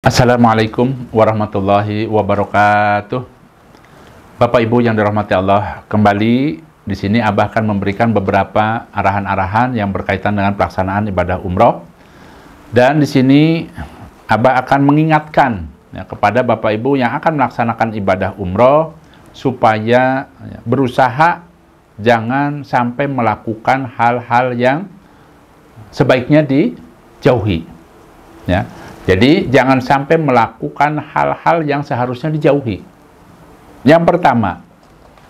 Assalamualaikum warahmatullahi wabarakatuh. Bapak Ibu yang dirahmati Allah, kembali di sini Abah akan memberikan beberapa arahan-arahan yang berkaitan dengan pelaksanaan ibadah umroh. Dan di sini Abah akan mengingatkan kepada Bapak Ibu yang akan melaksanakan ibadah umroh supaya berusaha jangan sampai melakukan hal-hal yang sebaiknya dijauhi. Ya. Jadi, jangan sampai melakukan hal-hal yang seharusnya dijauhi. Yang pertama,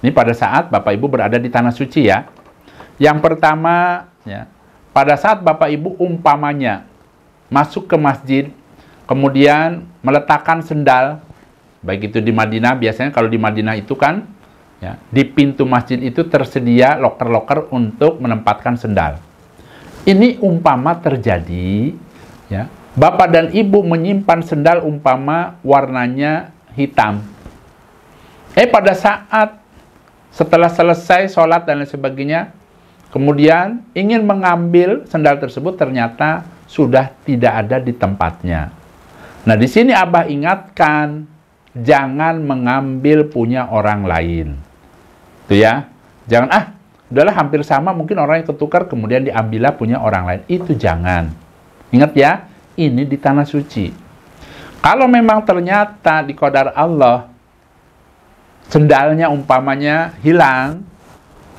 ini pada saat Bapak Ibu berada di Tanah Suci ya. Yang pertama, ya, pada saat Bapak Ibu umpamanya masuk ke masjid, kemudian meletakkan sendal, baik itu di Madinah, biasanya kalau di Madinah itu kan, ya, di pintu masjid itu tersedia loker-loker untuk menempatkan sendal. Ini umpama terjadi, ya, Bapak dan Ibu menyimpan sendal umpama warnanya hitam. Pada saat setelah selesai sholat dan lain sebagainya, kemudian ingin mengambil sendal tersebut ternyata sudah tidak ada di tempatnya. Nah, di sini Abah ingatkan, jangan mengambil punya orang lain. Itu ya. Jangan, udahlah hampir sama, mungkin orang yang ketukar kemudian diambillah punya orang lain. Itu jangan. Ingat ya. Ini di Tanah Suci. Kalau memang ternyata di qadar Allah sendalnya umpamanya hilang,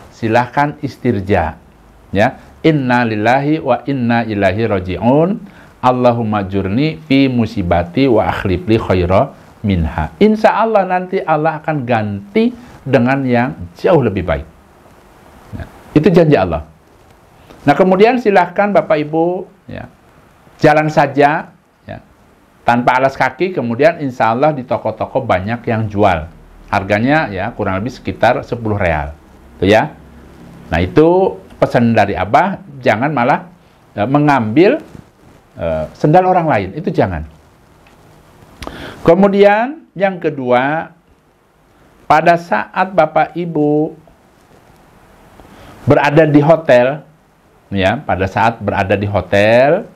silahkan istirja. Ya, inna lillahi wa inna ilaihi raji'un. Allahumma jurni fi musibati wa akhlif li khaira minha. Insya Allah nanti Allah akan ganti dengan yang jauh lebih baik. Ya, itu janji Allah. Nah, kemudian silahkan Bapak Ibu, ya, jalan saja, ya, tanpa alas kaki, kemudian insya Allah di toko-toko banyak yang jual. Harganya ya kurang lebih sekitar 10 real. Itu ya. Nah, itu pesan dari Abah, jangan malah mengambil sendal orang lain. Itu jangan. Kemudian yang kedua, pada saat Bapak Ibu berada di hotel, ya, pada saat berada di hotel,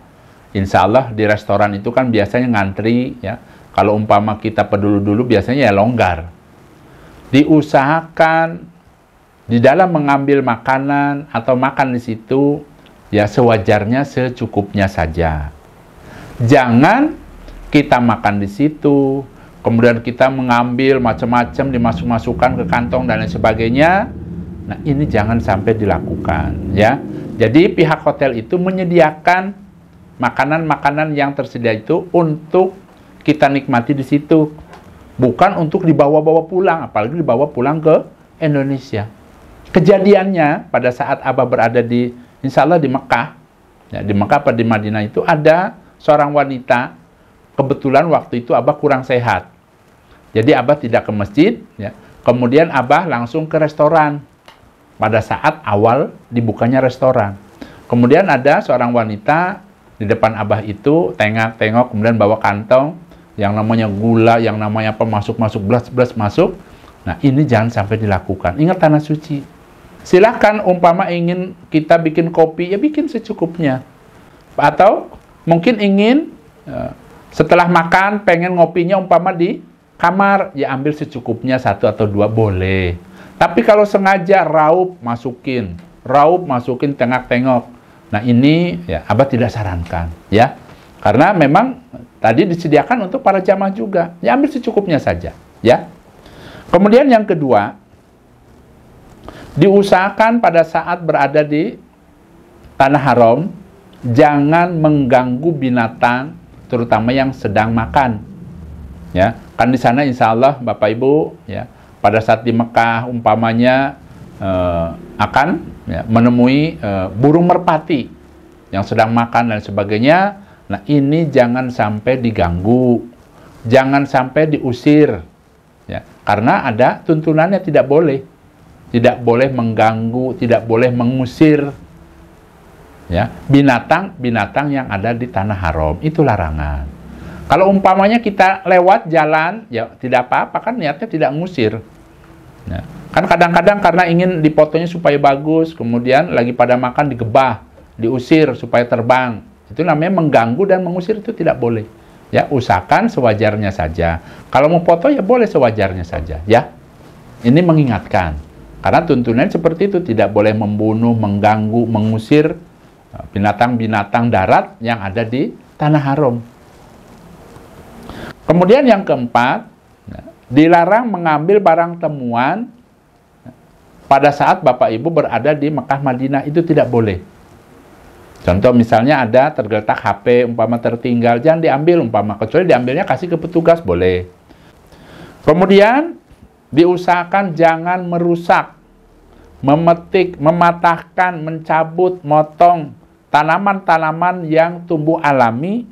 insya Allah di restoran itu kan biasanya ngantri ya. Kalau umpama kita peduli-dulu biasanya ya longgar. Diusahakan di dalam mengambil makanan atau makan di situ ya sewajarnya, secukupnya saja. Jangan kita makan di situ, kemudian kita mengambil macam-macam, dimasuk-masukkan ke kantong dan lain sebagainya. Nah, ini jangan sampai dilakukan ya. Jadi pihak hotel itu menyediakan makanan-makanan yang tersedia itu untuk kita nikmati di situ, bukan untuk dibawa-bawa pulang, apalagi dibawa pulang ke Indonesia. Kejadiannya pada saat Abah berada di, insya Allah di Mekah, ya, di Mekah atau di Madinah itu ada seorang wanita, kebetulan waktu itu Abah kurang sehat, jadi Abah tidak ke masjid, ya. Kemudian Abah langsung ke restoran pada saat awal dibukanya restoran. Kemudian ada seorang wanita di depan Abah itu tengok-tengok, kemudian bawa kantong yang namanya gula, yang namanya apa, masuk-masuk, belas-belas masuk. Nah, ini jangan sampai dilakukan. Ingat Tanah Suci. Silahkan umpama ingin kita bikin kopi, ya bikin secukupnya. Atau mungkin ingin setelah makan pengen ngopinya umpama di kamar, ya ambil secukupnya, 1 atau 2 boleh. Tapi kalau sengaja raup masukin, tengok-tengok. Nah, ini ya Abah tidak sarankan ya. Karena memang tadi disediakan untuk para jamaah juga. Ya ambil secukupnya saja ya. Kemudian yang kedua, diusahakan pada saat berada di Tanah Haram jangan mengganggu binatang, terutama yang sedang makan. Ya, kan di sana insya Allah Bapak Ibu ya, pada saat di Mekah umpamanya akan ya, menemui burung merpati yang sedang makan dan sebagainya. Nah, ini jangan sampai diganggu, jangan sampai diusir ya, karena ada tuntunannya, tidak boleh mengganggu, tidak boleh mengusir ya binatang-binatang yang ada di Tanah Haram. Itu larangan. Kalau umpamanya kita lewat jalan ya tidak apa-apa, kan niatnya tidak ngusir ya. Kan kadang-kadang karena ingin dipotonya supaya bagus, kemudian lagi pada makan digebah, diusir supaya terbang. Itu namanya mengganggu dan mengusir, itu tidak boleh. Ya, usahakan sewajarnya saja. Kalau mau foto ya boleh sewajarnya saja, ya. Ini mengingatkan. Karena tuntunan seperti itu, tidak boleh membunuh, mengganggu, mengusir binatang-binatang darat yang ada di tanah haram. Kemudian yang keempat, dilarang mengambil barang temuan pada saat Bapak Ibu berada di Mekah Madinah, itu tidak boleh. Contoh misalnya ada tergeletak HP, umpama tertinggal, jangan diambil umpama, kecuali diambilnya kasih ke petugas, boleh. Kemudian diusahakan jangan merusak, memetik, mematahkan, mencabut, motong tanaman-tanaman yang tumbuh alami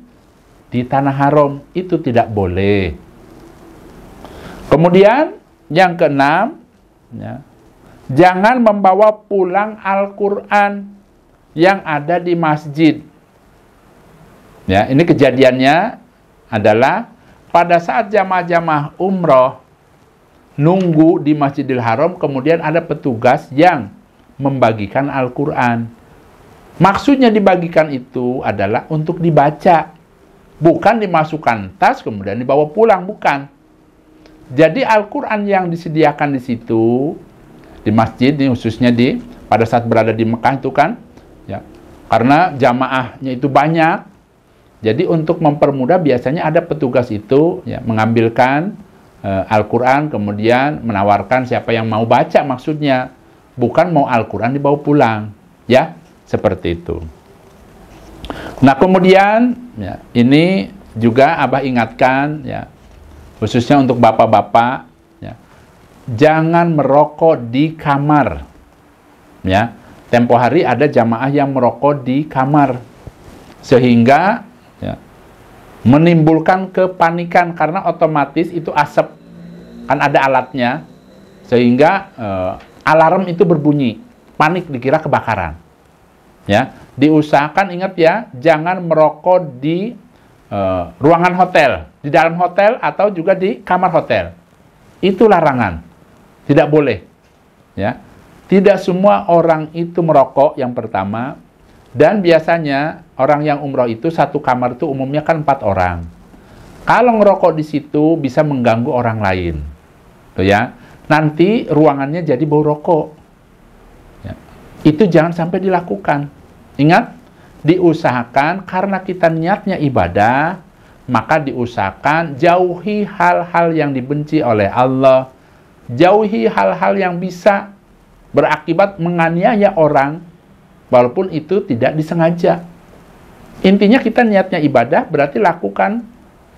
di tanah haram, itu tidak boleh. Kemudian yang keenam, ya, jangan membawa pulang Al-Quran yang ada di masjid. Ya, ini kejadiannya adalah pada saat jamaah-jamaah umroh nunggu di Masjidil Haram, kemudian ada petugas yang membagikan Al-Quran. Maksudnya dibagikan itu adalah untuk dibaca, bukan dimasukkan tas kemudian dibawa pulang, bukan. Jadi Al-Quran yang disediakan di situ, di masjid, khususnya pada saat berada di Mekah itu kan, ya, karena jamaahnya itu banyak, jadi untuk mempermudah biasanya ada petugas itu ya, mengambilkan Al-Quran, kemudian menawarkan siapa yang mau baca, maksudnya bukan mau Al-Quran dibawa pulang, ya, seperti itu. Nah kemudian ya, ini juga Abah ingatkan ya, khususnya untuk bapak-bapak ya, jangan merokok di kamar, ya. Tempo hari ada jamaah yang merokok di kamar, sehingga ya, menimbulkan kepanikan karena otomatis itu asap, kan ada alatnya, sehingga alarm itu berbunyi, panik dikira kebakaran. Ya, diusahakan ingat ya, jangan merokok di ruangan hotel, di dalam hotel atau juga di kamar hotel. Itu larangan, tidak boleh. Ya. Tidak semua orang itu merokok yang pertama, dan biasanya orang yang umroh itu satu kamar itu umumnya kan 4 orang. Kalau ngerokok di situ bisa mengganggu orang lain, tuh ya. Nanti ruangannya jadi bau rokok. Ya. Itu jangan sampai dilakukan. Ingat, diusahakan karena kita niatnya ibadah, maka diusahakan jauhi hal-hal yang dibenci oleh Allah, jauhi hal-hal yang bisa berakibat menganiaya orang, walaupun itu tidak disengaja. Intinya kita niatnya ibadah, berarti lakukan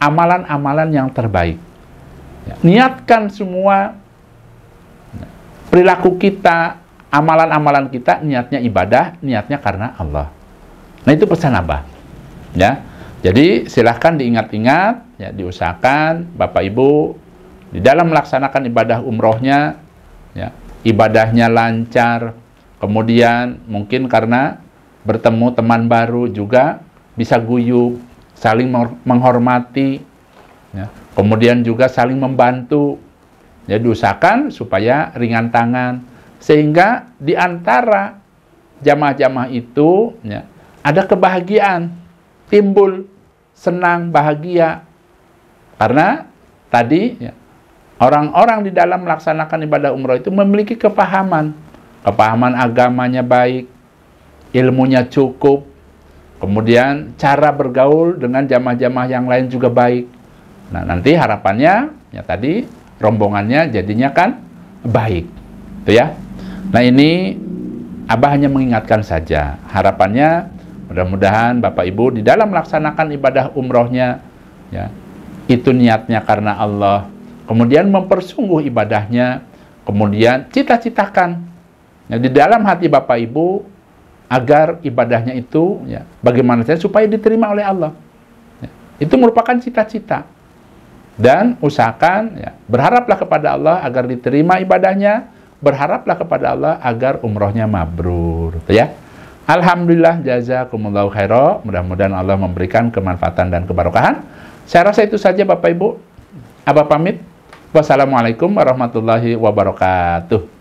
amalan-amalan yang terbaik. Ya, niatkan semua perilaku kita, amalan-amalan kita, niatnya ibadah, niatnya karena Allah. Nah itu pesan Abah. Ya, jadi silahkan diingat-ingat, ya, diusahakan Bapak Ibu di dalam melaksanakan ibadah umrohnya, ya, ibadahnya lancar, kemudian mungkin karena bertemu teman baru juga bisa guyup, saling menghormati, ya, kemudian juga saling membantu. Jadi usahakan supaya ringan tangan, sehingga di antara jamaah-jamaah itu ya, ada kebahagiaan, timbul senang, bahagia, karena tadi ya, orang-orang di dalam melaksanakan ibadah umroh itu memiliki kepahaman agamanya baik, ilmunya cukup, kemudian cara bergaul dengan jamaah-jamaah yang lain juga baik. Nah, nanti harapannya ya tadi rombongannya jadinya kan baik, tuh ya. Nah, ini Abah hanya mengingatkan saja. Harapannya mudah-mudahan Bapak Ibu di dalam melaksanakan ibadah umrohnya ya, itu niatnya karena Allah. Kemudian mempersungguh ibadahnya, kemudian cita-citakan ya, di dalam hati Bapak Ibu agar ibadahnya itu ya, bagaimana saja supaya diterima oleh Allah. Ya, itu merupakan cita-cita. Dan usahakan ya, berharaplah kepada Allah agar diterima ibadahnya, berharaplah kepada Allah agar umrohnya mabrur. Ya. Alhamdulillah, jazakumullahu khairan. Mudah-mudahan Allah memberikan kemanfaatan dan keberkahan. Saya rasa itu saja Bapak Ibu. Abah pamit. Wassalamualaikum warahmatullahi wabarakatuh.